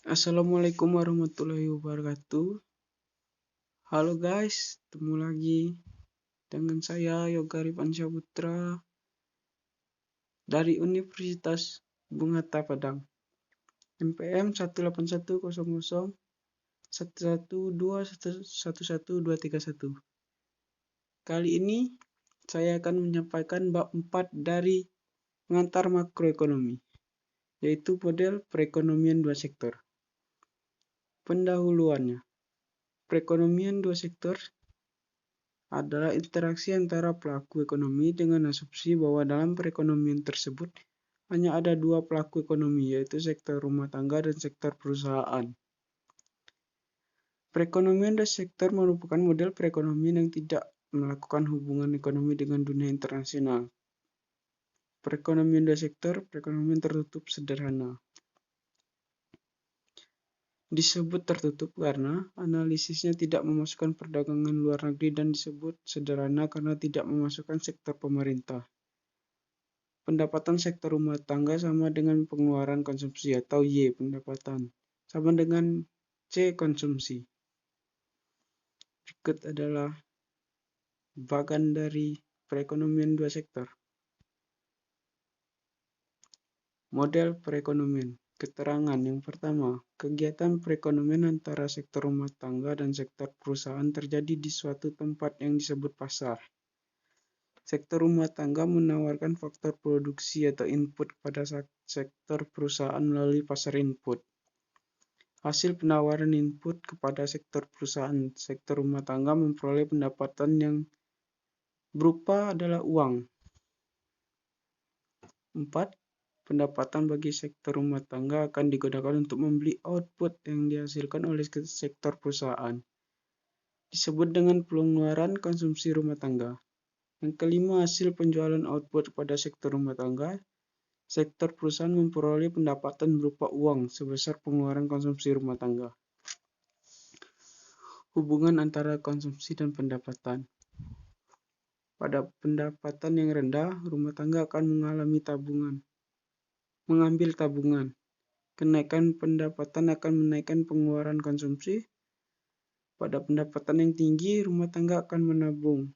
Assalamualaikum warahmatullahi wabarakatuh. Halo guys, ketemu lagi dengan saya Yoga Rifansya Putra dari Universitas Bungata Padang. NPM 181001112111231. Kali ini saya akan menyampaikan bab 4 dari pengantar makroekonomi, yaitu model perekonomian dua sektor. Pendahuluannya, perekonomian dua sektor adalah interaksi antara pelaku ekonomi dengan asumsi bahwa dalam perekonomian tersebut hanya ada dua pelaku ekonomi, yaitu sektor rumah tangga dan sektor perusahaan. Perekonomian dua sektor merupakan model perekonomian yang tidak melakukan hubungan ekonomi dengan dunia internasional. Perekonomian dua sektor, perekonomian tertutup sederhana. Disebut tertutup karena analisisnya tidak memasukkan perdagangan luar negeri dan disebut sederhana karena tidak memasukkan sektor pemerintah. Pendapatan sektor rumah tangga sama dengan pengeluaran konsumsi atau Y pendapatan, sama dengan C konsumsi. Berikut adalah bagian dari perekonomian dua sektor. Model perekonomian. Keterangan yang pertama, kegiatan perekonomian antara sektor rumah tangga dan sektor perusahaan terjadi di suatu tempat yang disebut pasar. Sektor rumah tangga menawarkan faktor produksi atau input kepada sektor perusahaan melalui pasar input. Hasil penawaran input kepada sektor perusahaan, sektor rumah tangga memperoleh pendapatan yang berupa adalah uang. 4. Pendapatan bagi sektor rumah tangga akan digunakan untuk membeli output yang dihasilkan oleh sektor perusahaan. Disebut dengan pengeluaran konsumsi rumah tangga. Yang kelima, hasil penjualan output kepada sektor rumah tangga, sektor perusahaan memperoleh pendapatan berupa uang sebesar pengeluaran konsumsi rumah tangga. Hubungan antara konsumsi dan pendapatan. Pada pendapatan yang rendah, rumah tangga akan mengambil tabungan. Kenaikan pendapatan akan menaikkan pengeluaran konsumsi. Pada pendapatan yang tinggi, rumah tangga akan menabung.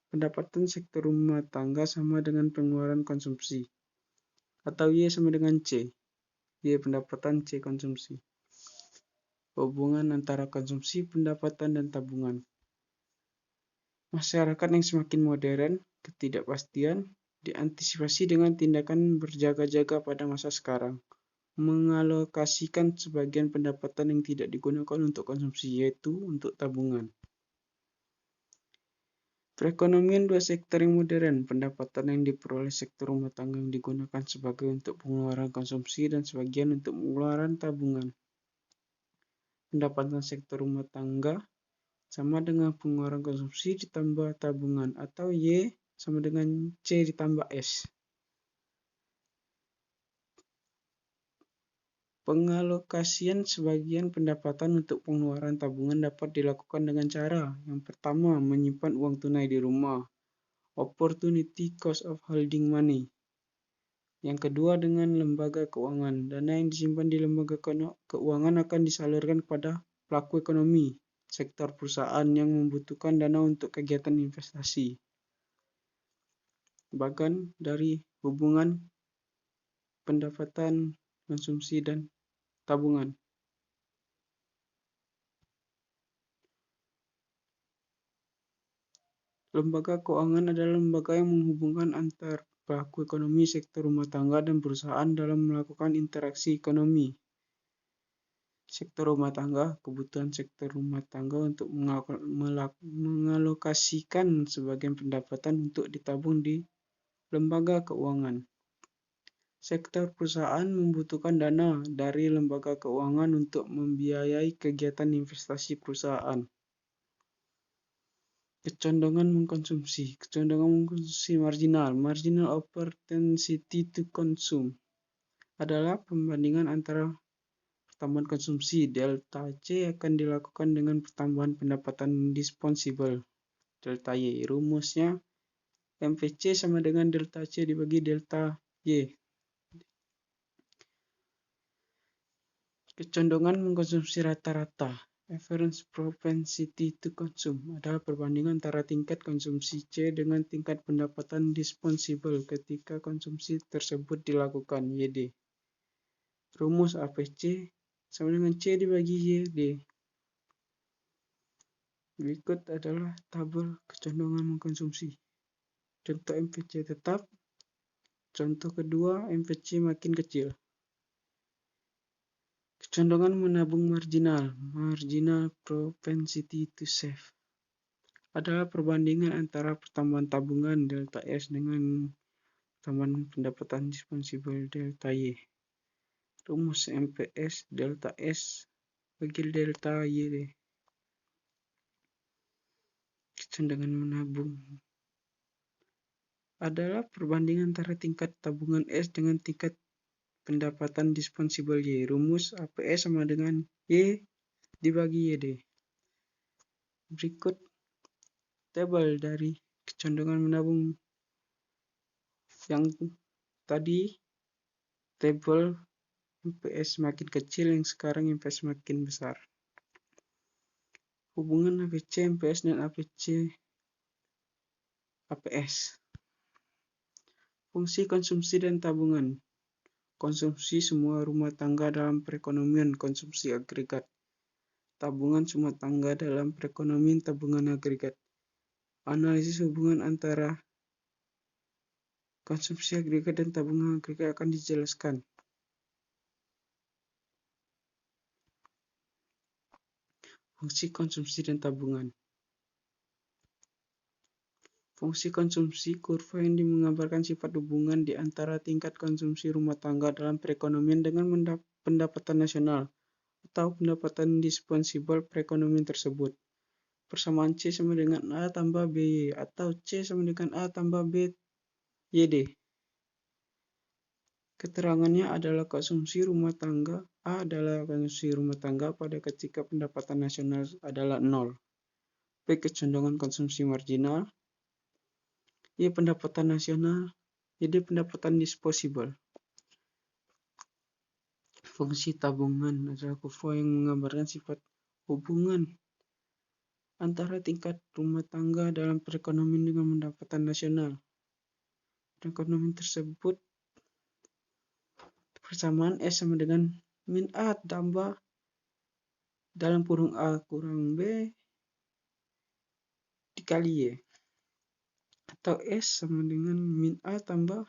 Pendapatan sektor rumah tangga sama dengan pengeluaran konsumsi. Atau Y sama dengan C. Y pendapatan, C konsumsi. Hubungan antara konsumsi, pendapatan, dan tabungan. Masyarakat yang semakin modern, ketidakpastian, diantisipasi dengan tindakan berjaga-jaga pada masa sekarang. Mengalokasikan sebagian pendapatan yang tidak digunakan untuk konsumsi, yaitu untuk tabungan. Perekonomian dua sektor yang modern, pendapatan yang diperoleh sektor rumah tangga yang digunakan sebagai untuk pengeluaran konsumsi dan sebagian untuk pengeluaran tabungan. Pendapatan sektor rumah tangga sama dengan pengeluaran konsumsi ditambah tabungan, atau Y sama dengan C ditambah S. Pengalokasian sebagian pendapatan untuk pengeluaran tabungan dapat dilakukan dengan cara, yang pertama, menyimpan uang tunai di rumah, opportunity cost of holding money. Yang kedua, dengan lembaga keuangan. Dana yang disimpan di lembaga keuangan akan disalurkan kepada pelaku ekonomi, sektor perusahaan yang membutuhkan dana untuk kegiatan investasi. Bagian dari hubungan pendapatan, konsumsi, dan tabungan. Lembaga keuangan adalah lembaga yang menghubungkan antar pelaku ekonomi, sektor rumah tangga, dan perusahaan dalam melakukan interaksi ekonomi. Sektor rumah tangga, kebutuhan sektor rumah tangga untuk mengalokasikan sebagian pendapatan untuk ditabung di lembaga keuangan. Sektor perusahaan membutuhkan dana dari lembaga keuangan untuk membiayai kegiatan investasi perusahaan. Kecondongan mengkonsumsi marginal propensity to consume adalah pembandingan antara pertambahan konsumsi delta C akan dilakukan dengan pertambahan pendapatan disponible delta Y. Rumusnya MPC sama dengan delta C dibagi delta Y. Kecondongan mengkonsumsi rata-rata. Average propensity to consume adalah perbandingan antara tingkat konsumsi C dengan tingkat pendapatan disponible ketika konsumsi tersebut dilakukan, YD. Rumus APC sama dengan C dibagi YD. Berikut adalah tabel kecondongan mengkonsumsi. Contoh MPC tetap. Contoh kedua, MPC makin kecil. Kecondongan menabung marginal, marginal propensity to save, adalah perbandingan antara pertambahan tabungan delta S dengan tambahan pendapatan disponible delta Y. Rumus MPS delta S bagi delta Y. Kecondongan menabung adalah perbandingan antara tingkat tabungan S dengan tingkat pendapatan disponible Y. Rumus APS sama dengan Y dibagi YD. Berikut tabel dari kecondongan menabung yang tadi, tabel MPS makin kecil, yang sekarang MPS makin besar. Hubungan APC MPS dan APC APS. Fungsi konsumsi dan tabungan. Konsumsi semua rumah tangga dalam perekonomian konsumsi agregat. Tabungan semua tangga dalam perekonomian tabungan agregat. Analisis hubungan antara konsumsi agregat dan tabungan agregat akan dijelaskan. Fungsi konsumsi dan tabungan. Fungsi konsumsi kurva yang menggambarkan sifat hubungan di antara tingkat konsumsi rumah tangga dalam perekonomian dengan pendapatan nasional atau pendapatan disponible perekonomian tersebut. Persamaan C sama dengan A tambah BY atau C sama dengan A tambah B YD. Keterangannya adalah konsumsi rumah tangga. A adalah konsumsi rumah tangga pada ketika pendapatan nasional adalah 0. B kecondongan konsumsi marginal. Y pendapatan nasional. YD pendapatan disposable. Fungsi tabungan adalah kurva yang menggambarkan sifat hubungan antara tingkat rumah tangga dalam perekonomian dengan pendapatan nasional. Perekonomian tersebut persamaan S sama dengan min A tambah dalam kurung A kurang B dikali Y. Atau S sama dengan min A tambah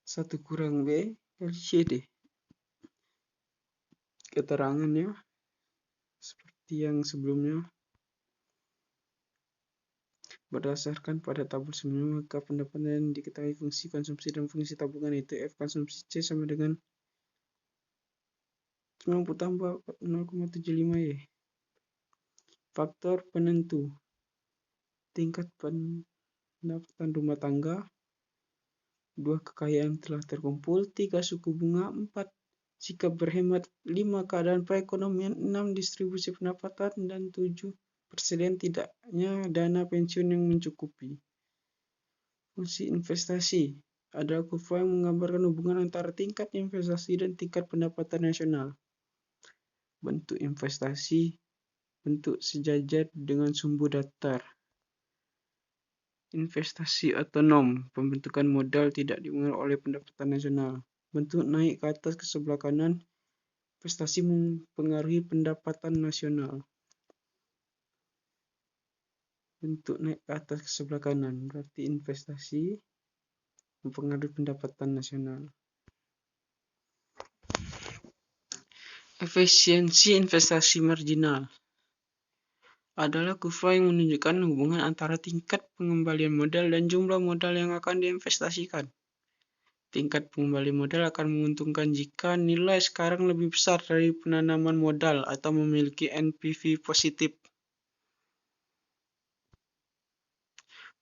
1 kurang B kali YD. Keterangannya seperti yang sebelumnya. Berdasarkan pada tabel sebelumnya, maka pendapatan yang diketahui fungsi konsumsi dan fungsi tabungan itu F konsumsi C sama dengan 90 tambah 0,75 Y. Faktor penentu. Tingkat pendapatan rumah tangga. 2 kekayaan telah terkumpul. 3 suku bunga. 4 sikap berhemat. 5 keadaan perekonomian. 6 distribusi pendapatan. Dan 7 persediaan tidaknya dana pensiun yang mencukupi. Fungsi investasi adalah kurva yang menggambarkan hubungan antara tingkat investasi dan tingkat pendapatan nasional. Bentuk investasi, bentuk sejajar dengan sumbu datar. Investasi otonom, pembentukan modal tidak dipengaruhi oleh pendapatan nasional. Bentuk naik ke atas ke sebelah kanan, investasi mempengaruhi pendapatan nasional. Bentuk naik ke atas ke sebelah kanan, berarti investasi mempengaruhi pendapatan nasional. Efisiensi investasi marginal adalah kurva yang menunjukkan hubungan antara tingkat pengembalian modal dan jumlah modal yang akan diinvestasikan. Tingkat pengembalian modal akan menguntungkan jika nilai sekarang lebih besar dari penanaman modal atau memiliki NPV positif.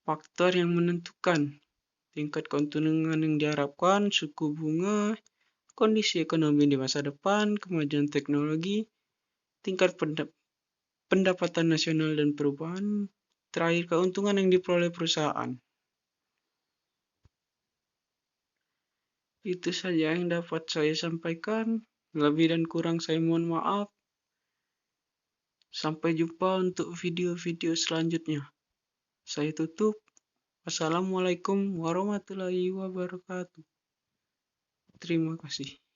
Faktor yang menentukan tingkat keuntungan yang diharapkan, suku bunga, kondisi ekonomi di masa depan, kemajuan teknologi, tingkat pendapatan nasional dan perubahan, terakhir keuntungan yang diperoleh perusahaan. Itu saja yang dapat saya sampaikan. Lebih dan kurang saya mohon maaf. Sampai jumpa untuk video-video selanjutnya. Saya tutup. Wassalamualaikum warahmatullahi wabarakatuh. Terima kasih.